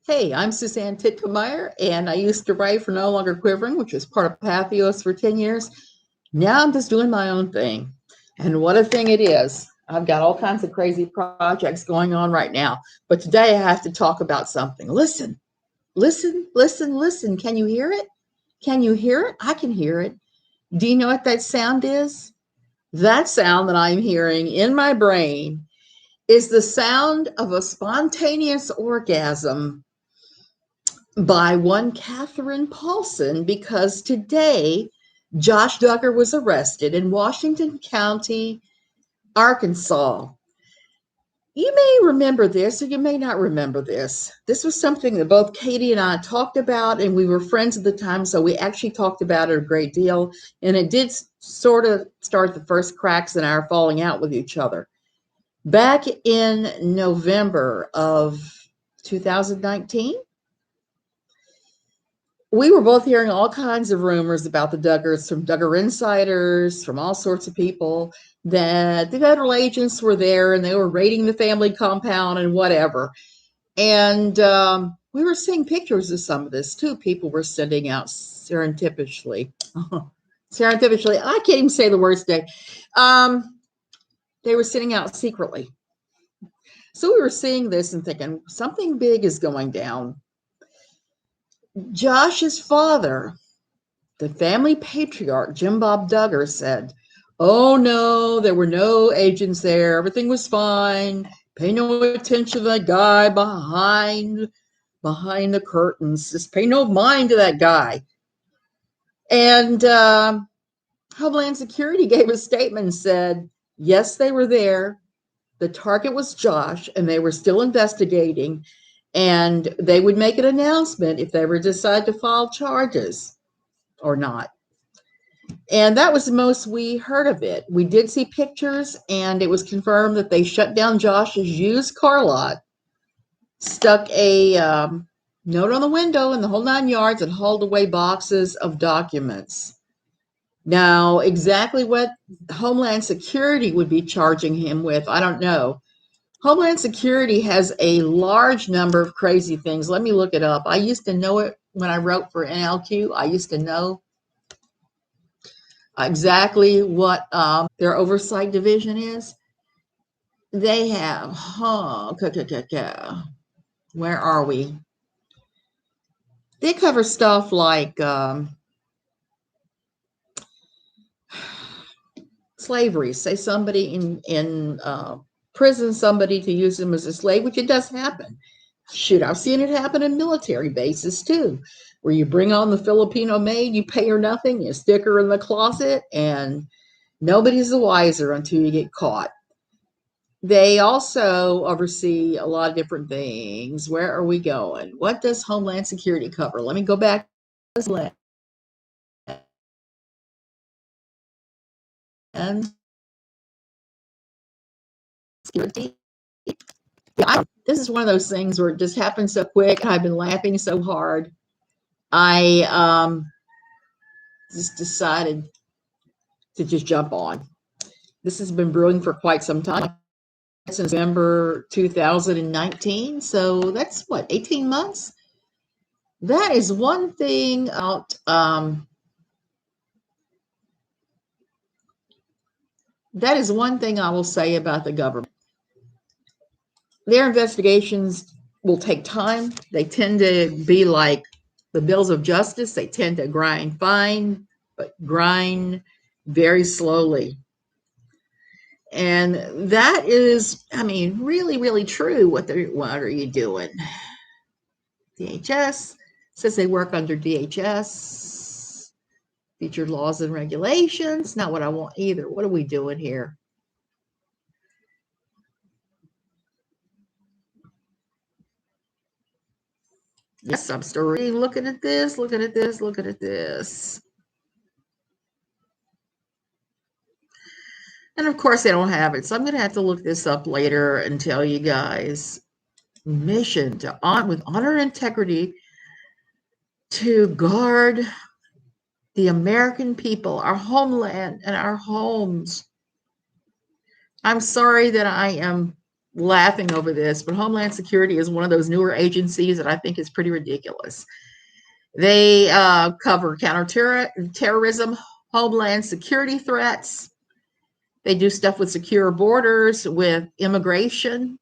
Hey, I'm Suzanne Titkemeyer, and I used to write for No Longer Quivering, which was part of Pathos for 10 years. Now I'm just doing my own thing. And what a thing it is. I've got all kinds of crazy projects going on right now. But today I have to talk about something. Listen, listen, listen, listen. Can you hear it? Can you hear it? I can hear it. Do you know what that sound is? That sound that I'm hearing in my brain is the sound of a spontaneous orgasm by one Catherine Paulson, because today Josh Duggar was arrested in Washington County, Arkansas. You may remember this or you may not remember this. This was something that both Katie and I talked about, and we were friends at the time, so we actually talked about it a great deal. And it did sort of start the first cracks in our falling out with each other. Back in November of 2019, we were both hearing all kinds of rumors about the Duggars from Duggar insiders, from all sorts of people, that the federal agents were there and they were raiding the family compound and whatever. And we were seeing pictures of some of this too. People were sending out surreptitiously. Surreptitiously, I can't even say the words today. They were sending out secretly. So we were seeing this and thinking something big is going down. Josh's father, the family patriarch, Jim Bob Duggar, said, "Oh no, there were no agents there. Everything was fine. Pay no attention to that guy behind the curtains. Just pay no mind to that guy." And Homeland Security gave a statement and said, yes, they were there. The target was Josh, and they were still investigating. And they would make an announcement if they ever decide to file charges or not. And that was the most we heard of it. We did see pictures, and it was confirmed that they shut down Josh's used car lot, stuck a note on the window and the whole 9 yards, and hauled away boxes of documents. Now, exactly what Homeland Security would be charging him with, I don't know. Homeland Security has a large number of crazy things. Let me look it up. I used to know it when I wrote for NLQ. I used to know exactly what their oversight division is. They have, where are we? They cover stuff like slavery. Say somebody in prison, somebody to use them as a slave, which it does happen. Shoot, I've seen it happen in military bases too, where you bring on the Filipino maid, you pay her nothing, you stick her in the closet, and nobody's the wiser until you get caught. They also oversee a lot of different things. Where are we going? What does Homeland Security cover? Let me go back to this list. And security. Yeah, this is one of those things where it just happened so quick. I've been laughing so hard. I just decided to just jump on. This has been brewing for quite some time, since November 2019. So that's what, 18 months? That is one thing out. That is one thing I will say about the government. Their investigations will take time. They tend to be like the bills of justice. They tend to grind fine, but grind very slowly. And that is, I mean, really, really true. What are you doing? DHS says they work under DHS, featured laws and regulations. Not what I want either. What are we doing here? Yes, I'm still reading, looking at this, looking at this, looking at this. And of course, they don't have it. So I'm going to have to look this up later and tell you guys. Mission to with honor and integrity to guard the American people, our homeland, and our homes. I'm sorry that I am laughing over this, but Homeland Security is one of those newer agencies that I think is pretty ridiculous. They cover counterterrorism, homeland security threats. They do stuff with secure borders, with immigration,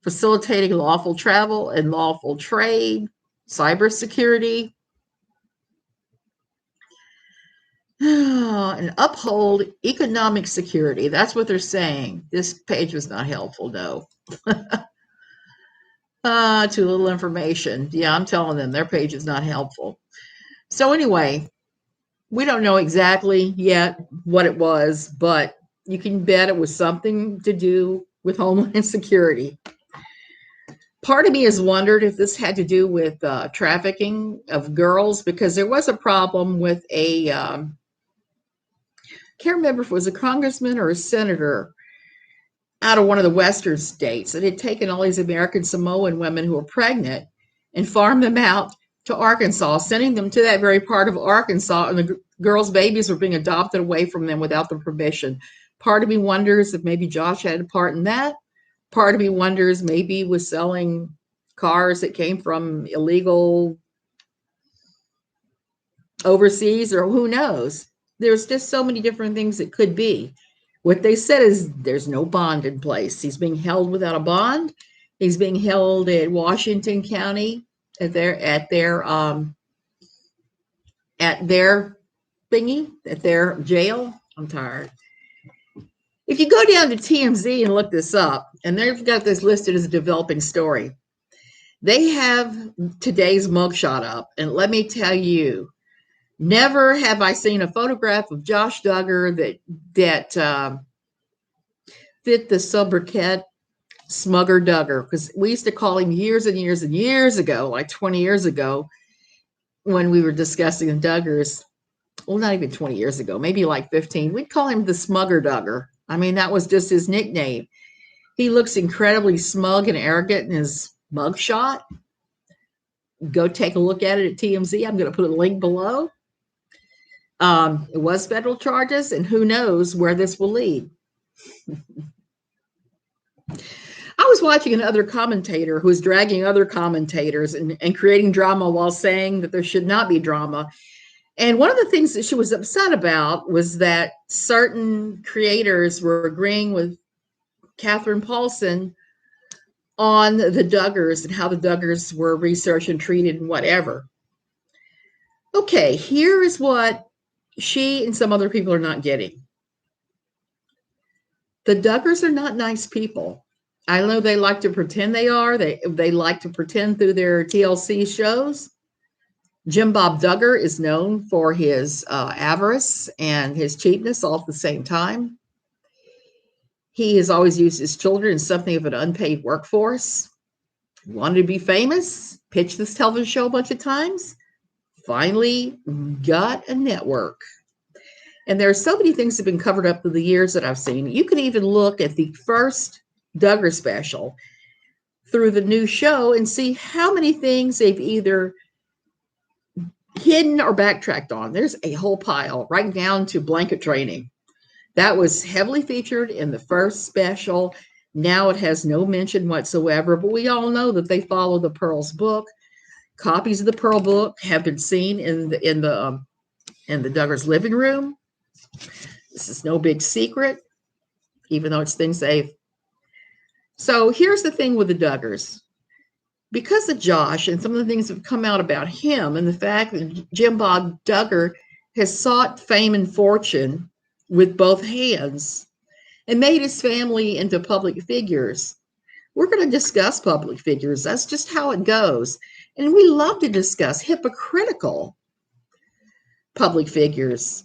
facilitating lawful travel and lawful trade, cybersecurity, and uphold economic security. That's what they're saying. This page was not helpful, no. Too little information. Yeah, I'm telling them their page is not helpful. So anyway, we don't know exactly yet what it was, but you can bet it was something to do with Homeland Security. Part of me has wondered if this had to do with trafficking of girls, because there was a problem with a, can't remember if it was a congressman or a senator out of one of the western states that had taken all these American Samoan women who were pregnant and farmed them out to Arkansas, sending them to that very part of Arkansas, and the girls' babies were being adopted away from them without their permission. Part of me wonders if maybe Josh had a part in that. Part of me wonders maybe he was selling cars that came from illegal overseas, or who knows. There's just so many different things it could be. What they said is there's no bond in place. He's being held without a bond. He's being held at Washington County at their thingy, at their jail. I'm tired. If you go down to TMZ and look this up, and they've got this listed as a developing story, they have today's mugshot up, and let me tell you, never have I seen a photograph of Josh Duggar that fit the sobriquet Smugger Duggar, because we used to call him years and years and years ago, like 20 years ago, when we were discussing the Duggars. Well, not even 20 years ago, maybe like 15. We'd call him the Smugger Duggar. I mean, that was just his nickname. He looks incredibly smug and arrogant in his mugshot. Go take a look at it at TMZ. I'm going to put a link below. It was federal charges, and who knows where this will lead. I was watching another commentator who was dragging other commentators and creating drama while saying that there should not be drama. And one of the things that she was upset about was that certain creators were agreeing with Catherine Paulson on the Duggars and how the Duggars were researched and treated and whatever. Okay, here is what she and some other people are not getting. The Duggars are not nice people. I know they like to pretend they are. They like to pretend through their TLC shows. Jim Bob Duggar is known for his avarice and his cheapness all at the same time. He has always used his children as something of an unpaid workforce. He wanted to be famous, pitched this television show a bunch of times, finally got a network. And there are so many things that have been covered up through the years that I've seen. You can even look at the first Duggar special through the new show and see how many things they've either hidden or backtracked on. There's a whole pile, right down to blanket training. That was heavily featured in the first special. Now it has no mention whatsoever, but we all know that they follow the Pearl's book. Copies of the Pearl book have been seen in the Duggar's living room. This is no big secret, even though it's things they've. So here's the thing with the Duggars. Because of Josh and some of the things that have come out about him, and the fact that Jim Bob Duggar has sought fame and fortune with both hands and made his family into public figures. We're going to discuss public figures. That's just how it goes. And we love to discuss hypocritical public figures.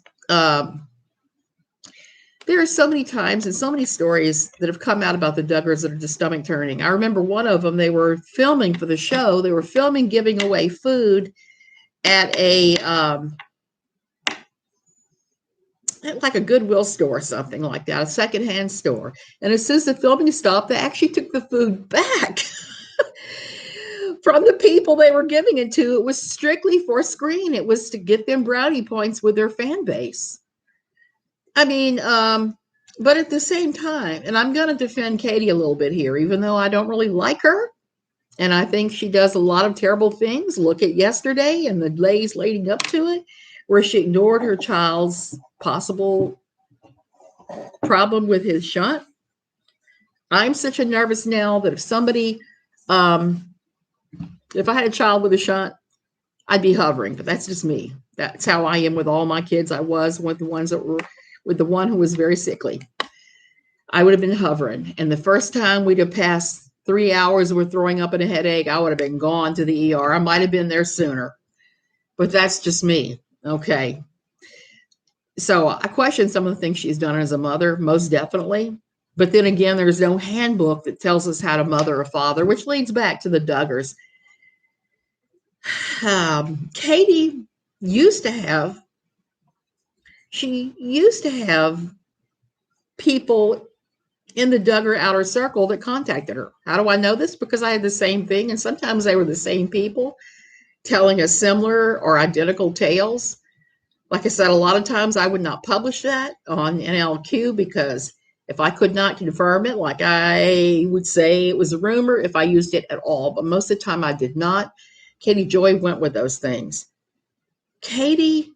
There are so many times and so many stories that have come out about the Duggars that are just stomach turning. I remember one of them, they were filming for the show. They were filming giving away food at like a Goodwill store or something like that, a secondhand store. And as soon as the filming stopped, they actually took the food back from the people they were giving it to. It was strictly for screen. It was to get them brownie points with their fan base. I mean, But at the same time, and I'm going to defend Katie a little bit here, even though I don't really like her, and I think she does a lot of terrible things. Look at yesterday and the days leading up to it, where she ignored her child's possible problem with his shunt. I'm such a nervous now that um, if I had a child with a shunt, I'd be hovering. But that's just me. That's how I am with all my kids. I was with the ones that were with the one who was very sickly. I would have been hovering. And the first time we'd have passed 3 hours with throwing up and a headache, I would have been gone to the ER. I might have been there sooner. But that's just me. Okay. So I question some of the things she's done as a mother, most definitely. But then again, there's no handbook that tells us how to mother a father, which leads back to the Duggars. Katie used to have, she used to have people in the Duggar outer circle that contacted her. How do I know this? Because I had the same thing, and sometimes they were the same people telling us similar or identical tales. Like I said, a lot of times I would not publish that on NLQ because if I could not confirm it, like I would say it was a rumor if I used it at all, but most of the time I did not. Katie Joy went with those things. Katie,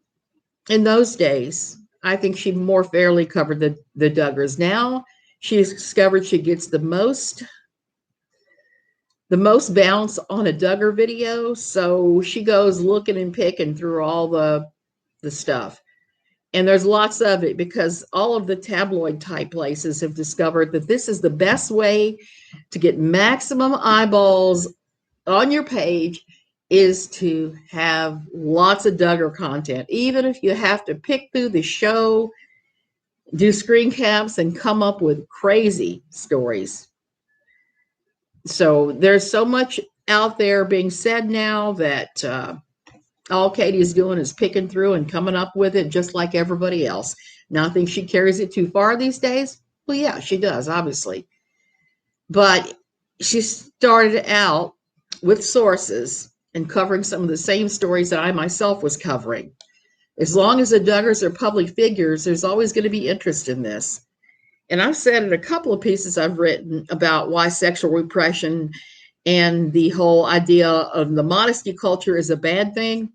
in those days, I think she more fairly covered the Duggars. Now she's discovered she gets the most bounce on a Duggar video, so she goes looking and picking through all the stuff. And there's lots of it because all of the tabloid type places have discovered that this is the best way to get maximum eyeballs on your page is to have lots of Duggar content. Even if you have to pick through the show, do screen caps, and come up with crazy stories. So there's so much out there being said now that all Katie's doing is picking through and coming up with it just like everybody else. Now, I think she carries it too far these days. Well, yeah, she does, obviously. But she started out with sources and covering some of the same stories that I myself was covering. As long as the Duggars are public figures, there's always going to be interest in this. And I've said in a couple of pieces I've written about why sexual repression and the whole idea of the modesty culture is a bad thing.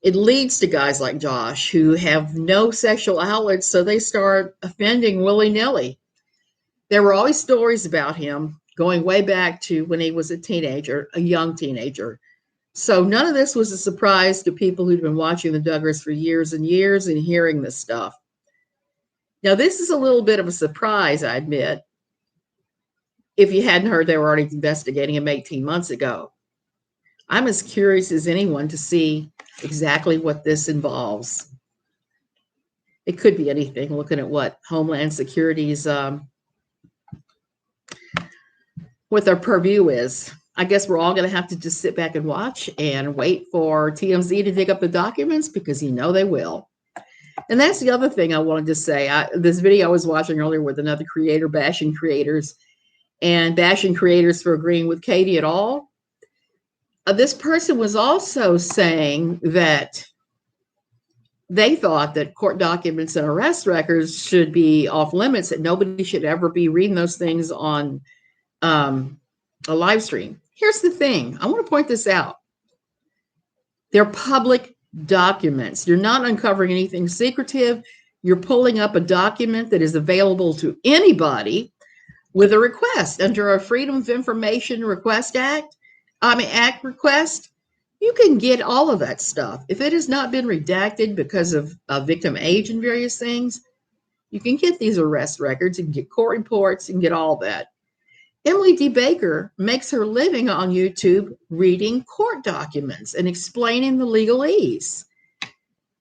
It leads to guys like Josh who have no sexual outlets, so they start offending willy-nilly. There were always stories about him going way back to when he was a teenager, a young teenager. So none of this was a surprise to people who'd been watching the Duggars for years and years and hearing this stuff. Now, this is a little bit of a surprise, I admit, if you hadn't heard they were already investigating him 18 months ago. I'm as curious as anyone to see exactly what this involves. It could be anything, looking at what Homeland Security's, what their purview is. I guess we're all going to have to just sit back and watch and wait for TMZ to dig up the documents because you know they will. And that's the other thing I wanted to say. This video I was watching earlier with another creator bashing creators and bashing creators for agreeing with Katie at all. This person was also saying that they thought that court documents and arrest records should be off limits, that nobody should ever be reading those things on a live stream. Here's the thing. I want to point this out. They're public documents. You're not uncovering anything secretive. You're pulling up a document that is available to anybody with a request under a Freedom of Information Act request. You can get all of that stuff. If it has not been redacted because of victim age and various things, you can get these arrest records and get court reports and get all that. Emily D. Baker makes her living on YouTube reading court documents and explaining the legalese.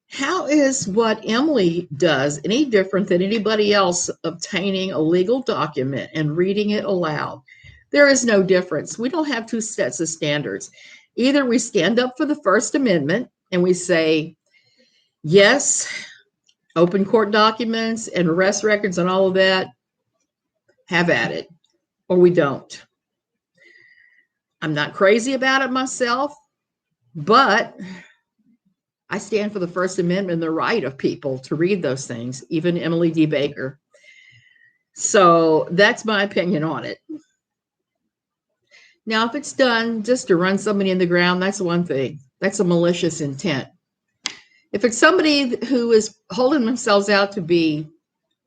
How is what Emily does any different than anybody else obtaining a legal document and reading it aloud? There is no difference. We don't have two sets of standards. Either we stand up for the First Amendment and we say, yes, open court documents and arrest records and all of that, have at it, or we don't. I'm not crazy about it myself, but I stand for the First Amendment and the right of people to read those things, even Emily D. Baker. So that's my opinion on it. Now, if it's done just to run somebody in the ground, that's one thing. That's a malicious intent. If it's somebody who is holding themselves out to be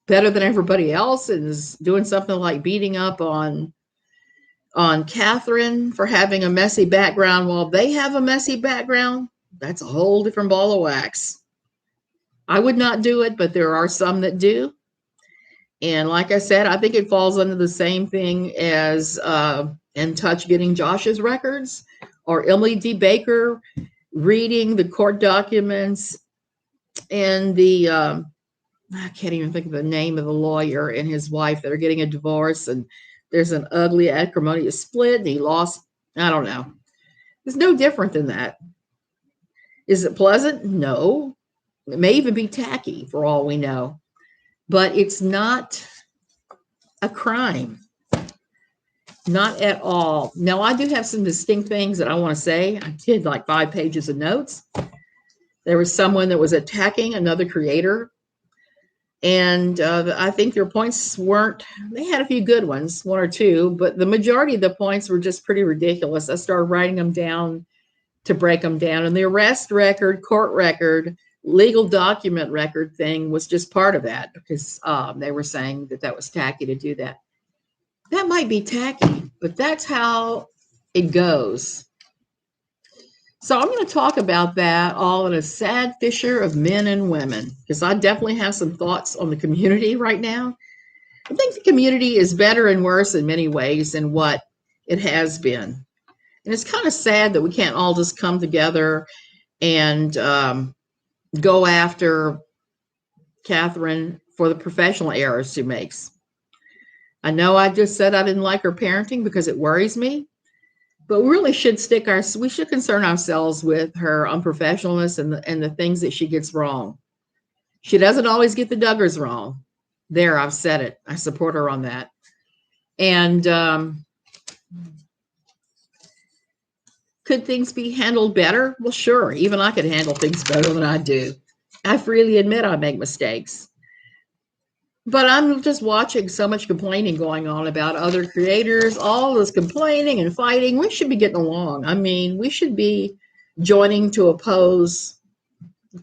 better than everybody else and is doing something like beating up on Catherine for having a messy background while they have a messy background, that's a whole different ball of wax. I would not do it, but there are some that do. And like I said, I think it falls under the same thing as In Touch getting Josh's records, or Emily D. Baker reading the court documents and the I can't even think of the name of the lawyer and his wife that are getting a divorce, and there's an ugly acrimonious split and he lost. I don't know. It's no different than that. Is it pleasant? No. It may even be tacky for all we know, but it's not a crime. Not at all. Now, I do have some distinct things that I want to say. I did like 5 pages of notes. There was someone that was attacking another creator, and I think their points weren't, they had a few good ones, 1 or 2, but the majority of the points were just pretty ridiculous. I started writing them down to break them down, and the arrest record, court record, legal document record thing was just part of that, because they were saying that that was tacky to do that. That might be tacky, but that's how it goes. So I'm going to talk about that all in a sad fissure of men and women, because I definitely have some thoughts on the community right now. I think the community is better and worse in many ways than what it has been. And it's kind of sad that we can't all just come together and go after Catherine for the professional errors she makes. I know I just said I didn't like her parenting because it worries me, but we really should we should concern ourselves with her unprofessionalness and the things that she gets wrong. She doesn't always get the Duggars wrong. There, I've said it. I support her on that. And could things be handled better? Well, sure. Even I could handle things better than I do. I freely admit I make mistakes. But I'm just watching so much complaining going on about other creators, all this complaining and fighting. We should be getting along. I mean, we should be joining to oppose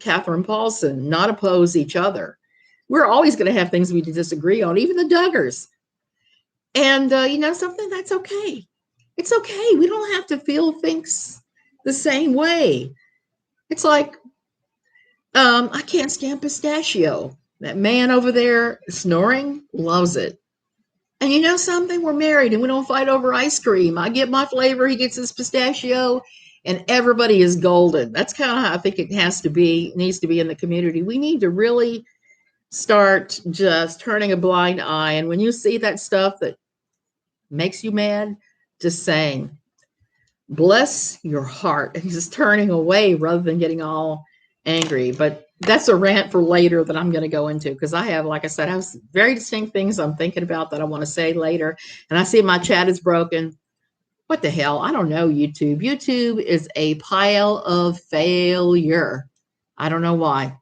Catherine Paulson, not oppose each other. We're always going to have things we disagree on, even the Duggars. And you know something? That's okay. It's okay. We don't have to feel things the same way. It's like, I can't stand pistachio. That man over there snoring loves it. And you know something? We're married and we don't fight over ice cream. I get my flavor, he gets his pistachio, and everybody is golden. That's kind of how I think it needs to be in the community. We need to really start just turning a blind eye. And when you see that stuff that makes you mad, just saying, bless your heart, and just turning away rather than getting all angry. But that's a rant for later that I'm going to go into, because I have, like I said, I have very distinct things I'm thinking about that I want to say later. And I see my chat is broken. What the hell? I don't know, YouTube. YouTube is a pile of failure. I don't know why.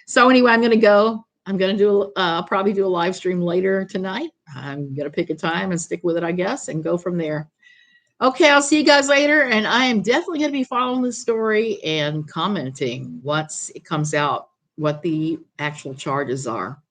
So anyway, I'm going to go. I'm going to do probably do a live stream later tonight. I'm going to pick a time and stick with it, I guess, and go from there. Okay, I'll see you guys later, and I am definitely going to be following the story and commenting once it comes out what the actual charges are.